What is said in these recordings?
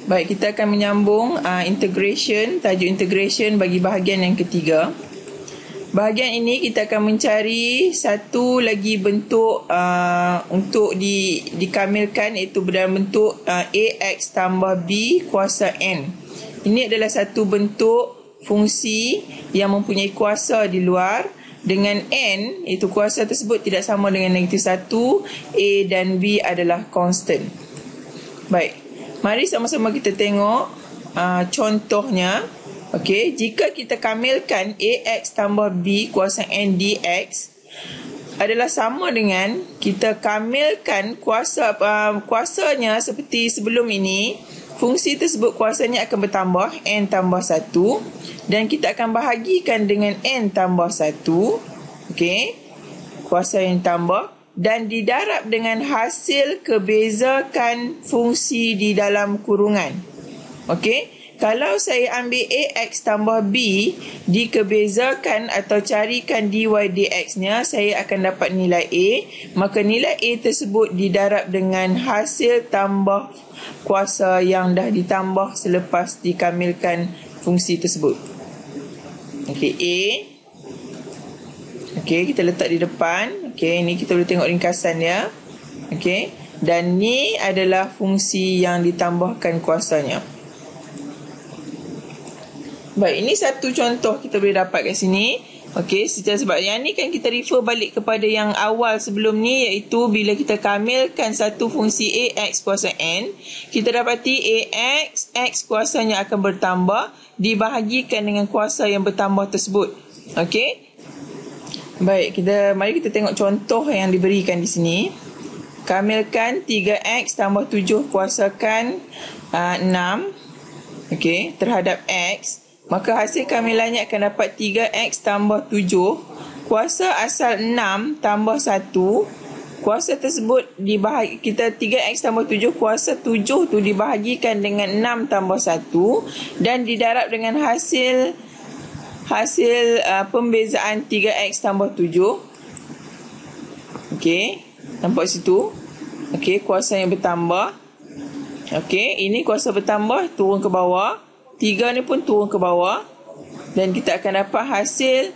Baik, kita akan menyambung tajuk integration bagi bahagian yang ketiga. Bahagian ini kita akan mencari satu lagi bentuk untuk dikamilkan, iaitu dalam bentuk AX tambah B kuasa N. Ini adalah satu bentuk fungsi yang mempunyai kuasa di luar dengan N, iaitu kuasa tersebut tidak sama dengan negatif 1. A dan B adalah constant. Baik, mari sama-sama kita tengok contohnya. Okey, jika kita kamilkan AX tambah B kuasa N dx adalah sama dengan kita kamilkan kuasanya seperti sebelum ini. Fungsi tersebut kuasanya akan bertambah N tambah 1 dan kita akan bahagikan dengan N tambah 1. Okey, kuasa yang tambah dan didarab dengan hasil kebezakan fungsi di dalam kurungan. Okey, kalau saya ambil AX tambah B dikebezakan atau carikan dy dx-nya, saya akan dapat nilai A. Maka nilai A tersebut didarab dengan hasil tambah kuasa yang dah ditambah selepas dikamilkan fungsi tersebut. Okey, A. Okey, kita letak di depan. Okey, ni kita boleh tengok ringkasan dia. Okey, dan ni adalah fungsi yang ditambahkan kuasanya. Baik, ini satu contoh kita boleh dapat kat sini. Okey, sebab yang ni kan kita refer balik kepada yang awal sebelum ni, iaitu bila kita kamilkan satu fungsi AX kuasa N, kita dapati AX, X kuasanya akan bertambah dibahagikan dengan kuasa yang bertambah tersebut. Okey. Baik, mari kita tengok contoh yang diberikan di sini. Kamilkan 3X tambah 7 kuasakan 6. Okey, terhadap X. Maka hasil kamilannya akan dapat 3X tambah 7 kuasa asal 6 tambah 1. Kuasa tersebut kita 3X tambah 7 kuasa 7 tu dibahagikan dengan 6 tambah 1 dan didarab dengan hasil pembezaan 3X tambah 7. Okey, nampak situ. Okey, kuasa yang bertambah. Okey, ini kuasa bertambah turun ke bawah. 3 ni pun turun ke bawah. Dan kita akan dapat hasil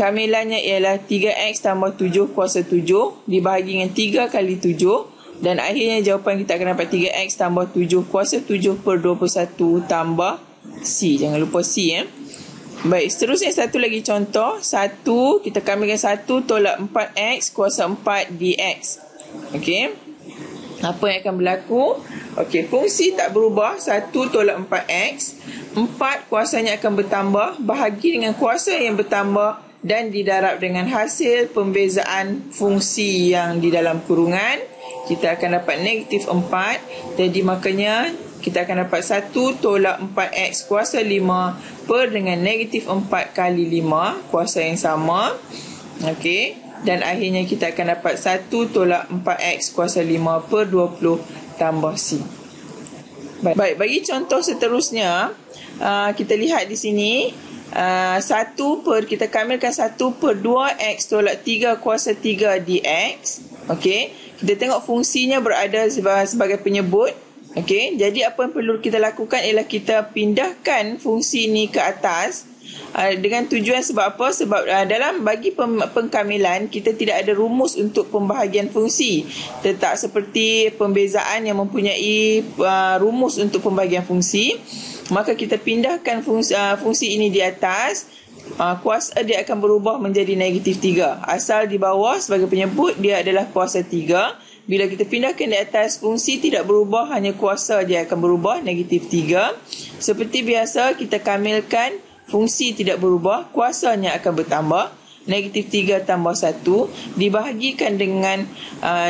kamilannya ialah 3X tambah 7 kuasa 7 dibahagi dengan 3 kali 7. Dan akhirnya jawapan kita akan dapat 3X tambah 7 kuasa 7 per 21 tambah C. Jangan lupa C. Baik, seterusnya satu lagi contoh. Kita kamilkan 1 tolak 4X kuasa 4 dx. Okey, apa yang akan berlaku? Okey, fungsi tak berubah, 1 tolak 4x. 4 kuasanya akan bertambah, bahagi dengan kuasa yang bertambah dan didarab dengan hasil pembezaan fungsi yang di dalam kurungan. Kita akan dapat negatif 4. Jadi makanya kita akan dapat 1 tolak 4x kuasa 5 per dengan negatif 4 kali 5, kuasa yang sama. Okey, dan akhirnya kita akan dapat 1 tolak 4x kuasa 5 per 20 tambah C. Baik, bagi contoh seterusnya, kita lihat di sini, kita kamilkan 1 per 2x tolak 3 kuasa 3 dx. Okey, kita tengok fungsinya berada sebagai penyebut. Okey, jadi apa yang perlu kita lakukan ialah kita pindahkan fungsi ini ke atas. Dengan tujuan sebab apa? Sebab bagi pengkamilan kita tidak ada rumus untuk pembahagian fungsi. Tak seperti pembezaan yang mempunyai rumus untuk pembahagian fungsi. Maka kita pindahkan fungsi ini di atas. Kuasa dia akan berubah menjadi negatif 3. Asal di bawah sebagai penyebut dia adalah kuasa 3. Bila kita pindahkan di atas, fungsi tidak berubah, hanya kuasa dia akan berubah, negatif 3. Seperti biasa kita kamilkan fungsi tidak berubah, kuasanya akan bertambah, negatif 3 tambah 1 dibahagikan dengan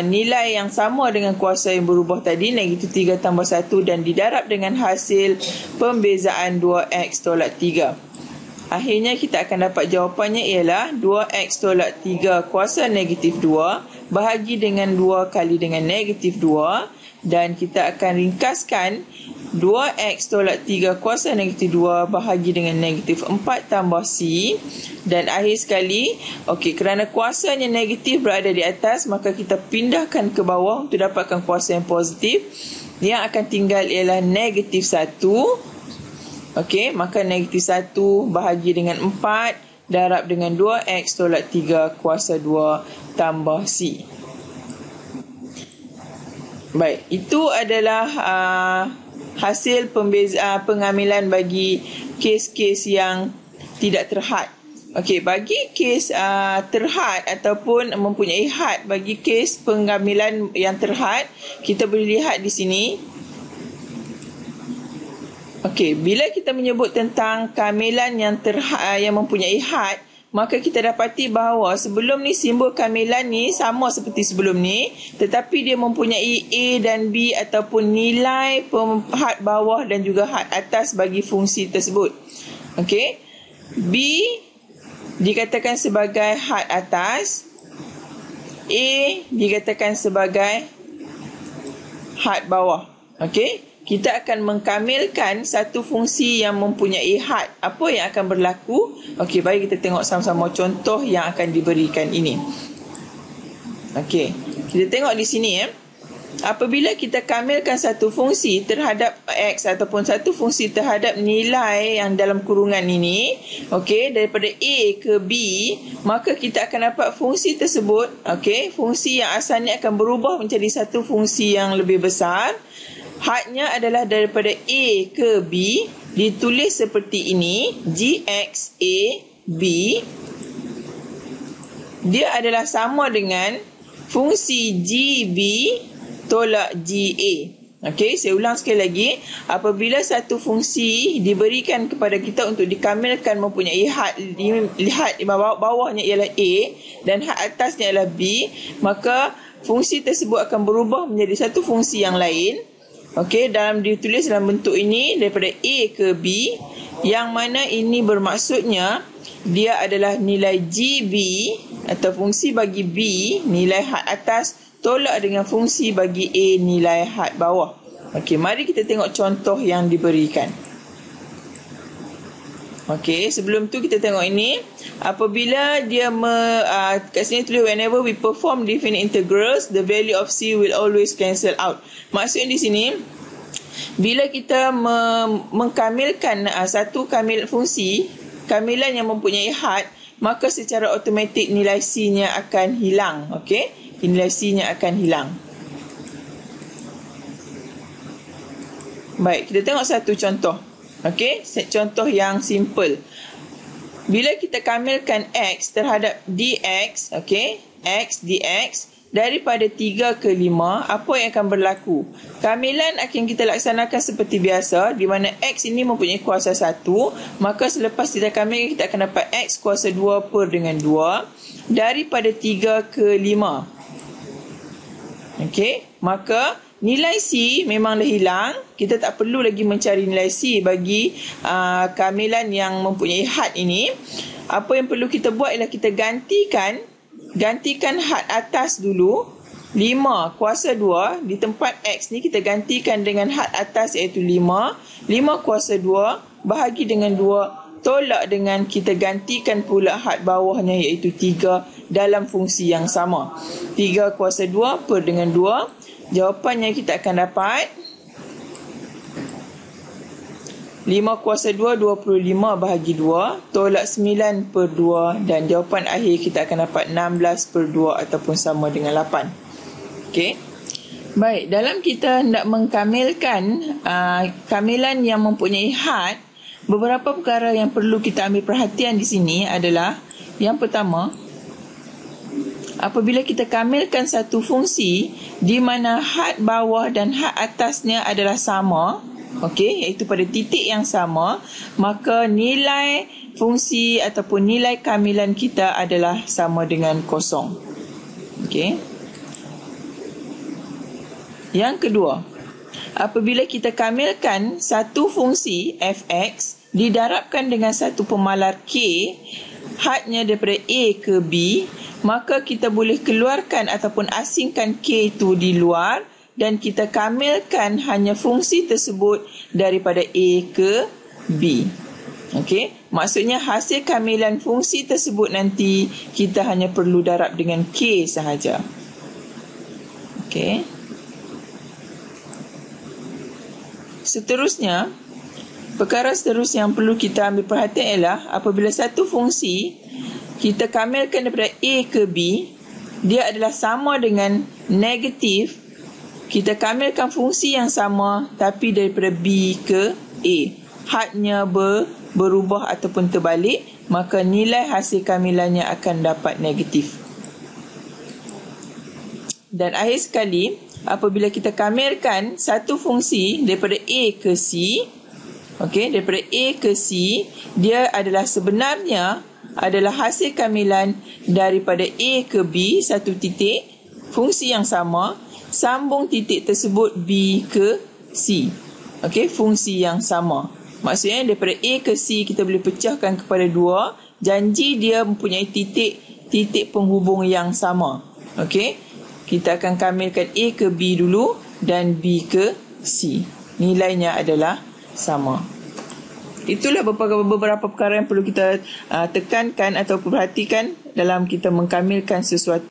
nilai yang sama dengan kuasa yang berubah tadi, negatif 3 tambah 1, dan didarab dengan hasil pembezaan 2x tolak 3. Akhirnya kita akan dapat jawapannya ialah 2x tolak 3 kuasa negatif 2 bahagi dengan 2 kali dengan negatif 2. Dan kita akan ringkaskan 2x tolak 3 kuasa negatif 2 bahagi dengan negatif 4 tambah C. Dan akhir sekali, okey, kerana kuasanya negatif berada di atas, maka kita pindahkan ke bawah untuk dapatkan kuasa yang positif. Yang akan tinggal ialah negatif 1. Okey, maka negatif 1 bahagi dengan 4 darab dengan 2x tolak 3 kuasa 2 tambah C. Baik, itu adalah hasil pengambilan bagi kes-kes yang tidak terhad. Okey, bagi kes terhad ataupun mempunyai had, bagi kes pengambilan yang terhad, kita boleh lihat di sini. Okey, bila kita menyebut tentang kamilan yang yang mempunyai had, maka kita dapati bahawa sebelum ni simbol kamilan ni sama seperti sebelum ni, tetapi dia mempunyai A dan B ataupun nilai had bawah dan juga had atas bagi fungsi tersebut. Okey. B dikatakan sebagai had atas, A dikatakan sebagai had bawah. Okey. Kita akan mengkamilkan satu fungsi yang mempunyai had. Apa yang akan berlaku? Okey, baik kita tengok sama-sama contoh yang akan diberikan ini. Okey, kita tengok di sini apabila kita kamilkan satu fungsi terhadap X ataupun satu fungsi terhadap nilai yang dalam kurungan ini, okey, daripada A ke B, maka kita akan dapat fungsi tersebut, okey, fungsi yang asalnya akan berubah menjadi satu fungsi yang lebih besar. Hadnya adalah daripada A ke B, ditulis seperti ini, Gx A B. Dia adalah sama dengan fungsi GB tolak GA. Okey, saya ulang sekali lagi. Apabila satu fungsi diberikan kepada kita untuk dikamilkan mempunyai had di bawahnya ialah A dan had atasnya ialah B, maka fungsi tersebut akan berubah menjadi satu fungsi yang lain. Okey, ditulis dalam bentuk ini daripada A ke B, yang mana ini bermaksudnya dia adalah nilai GB atau fungsi bagi B, nilai had atas, tolak dengan fungsi bagi A, nilai had bawah. Okey, mari kita tengok contoh yang diberikan. Okey, sebelum tu kita tengok ini. Apabila dia kat sini tulis whenever we perform definite integrals, the value of C will always cancel out. Maksudnya di sini, bila kita mengkamilkan satu fungsi, kamilan yang mempunyai had, maka secara automatik nilai C-nya akan hilang. Okey, nilai C-nya akan hilang. Baik, kita tengok satu contoh. Okey, contoh yang simple. Bila kita kamilkan X terhadap DX, okey, X dx daripada 3 ke 5, apa yang akan berlaku? Kamilan akan kita laksanakan seperti biasa, di mana X ini mempunyai kuasa 1, maka selepas kita kamilkan, kita akan dapat X kuasa 2 per dengan 2 daripada 3 ke 5. Okey, maka nilai C memang dah hilang. Kita tak perlu lagi mencari nilai C bagi kamilan yang mempunyai had ini. Apa yang perlu kita buat ialah kita gantikan had atas dulu. 5 kuasa 2 di tempat X ni kita gantikan dengan had atas iaitu 5. 5 kuasa 2 bahagi dengan 2 tolak dengan kita gantikan pula had bawahnya iaitu 3 dalam fungsi yang sama. 3 kuasa 2 per dengan 2. Jawapannya kita akan dapat 5 kuasa 2, 25 bahagi 2, tolak 9 per 2, dan jawapan akhir kita akan dapat 16 per 2 ataupun sama dengan 8. Okey. Baik, dalam kita hendak mengkamilkan kamilan yang mempunyai had, beberapa perkara yang perlu kita ambil perhatian di sini adalah, yang pertama, apabila kita kamilkan satu fungsi di mana had bawah dan had atasnya adalah sama, okey, iaitu pada titik yang sama, maka nilai fungsi ataupun nilai kamilan kita adalah sama dengan kosong. Okey. Yang kedua, apabila kita kamilkan satu fungsi fx didarabkan dengan satu pemalar k, hadnya daripada A ke B, maka kita boleh keluarkan ataupun asingkan K itu di luar dan kita kamilkan hanya fungsi tersebut daripada A ke B. Okey, maksudnya hasil kamilan fungsi tersebut nanti kita hanya perlu darab dengan K sahaja. Okey. Seterusnya, perkara seterusnya yang perlu kita ambil perhatian ialah apabila satu fungsi kita kamilkan daripada A ke B, dia adalah sama dengan negatif. Kita kamilkan fungsi yang sama tapi daripada B ke A. Hadnya berubah ataupun terbalik, maka nilai hasil kamilannya akan dapat negatif. Dan akhir sekali, apabila kita kamilkan satu fungsi daripada A ke C, okey, daripada A ke C, dia adalah sebenarnya adalah hasil kamilan daripada A ke B, satu titik, fungsi yang sama, sambung titik tersebut B ke C. Okey, fungsi yang sama. Maksudnya daripada A ke C kita boleh pecahkan kepada 2, janji dia mempunyai titik penghubung yang sama. Okey, kita akan kamilkan A ke B dulu dan B ke C. Nilainya adalah sama. Itulah beberapa perkara yang perlu kita tekankan atau perhatikan dalam kita mengkamilkan sesuatu.